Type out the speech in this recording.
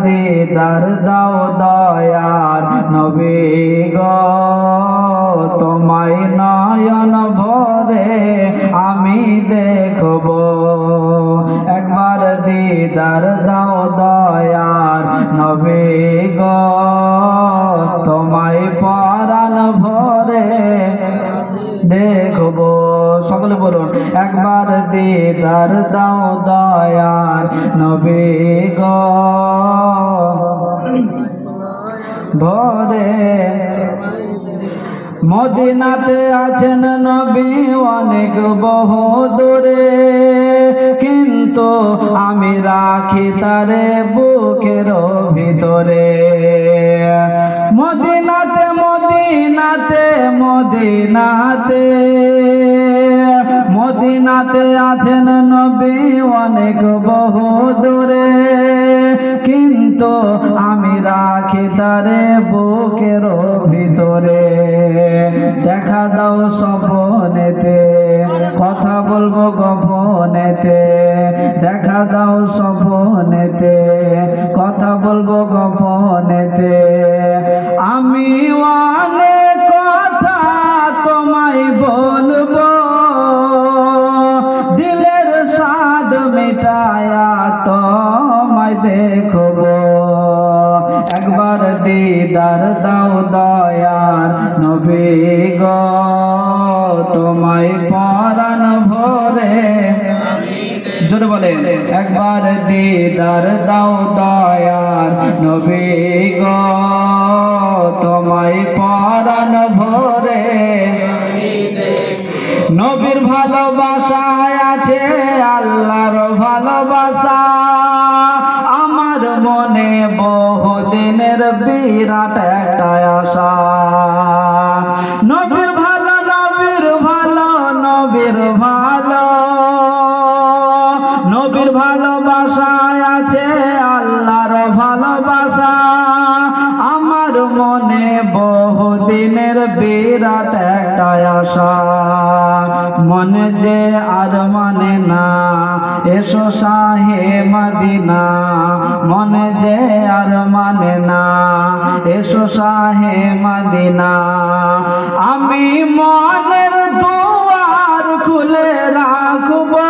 দিদার দাও দয়ার নবী গো তোমায় নয়ন ভরে আমি দেখব একবার দিদার দাও দয়ার নবী গো তোমায় পরাণ ভরে দেখব সকলে বলুন একবার দিদার দাও দয়ার নবী গো ভরে মদিনাতে আছেন নবী অনেক বহু দূরে কিন্তু আমি রাখি তারে বুকের ভিতরে মদিনাতে মদিনাতে মদিনাতে মদিনাতে আছেন নবী অনেক বহু দূরে কিন্তু আমি রাখি তারে বুকের ভিতরে দেখা দাও স্বপ্নেতে কথা বলবো গোপনেতে দেখা দাও স্বপ্নেতে কথা বলবো গোপনেতে আমি অনেক কথা তোমায় বলবো দিলের স্বাদ মিটায়া তোমায় দেখবো একবার দিদার দাও দয়ার নবী গো তোমায় পরাণ ভরে জোরে বলেন একবার দিদার দাও দয়ার নবী গো তোমায় পরাণ ভরে নবীর ভালোবাসায় আছে আল্লাহর ভালোবাসা আমার মনে বহুদিনের বিরাট একটা আশা নবীর ভালো নবীর ভালো নবীর ভালো নবীর ভালোবাসায় আছে আল্লাহর ভালোবাসা আমার মনে বহুদিনের বিরাট একটা আশা মনে যে আর মানে না এসো শাহে মদিনা মনে যে আর মানে না এসো শাহে মদিনা আমি মনের দুয়ার খুলে রাখবো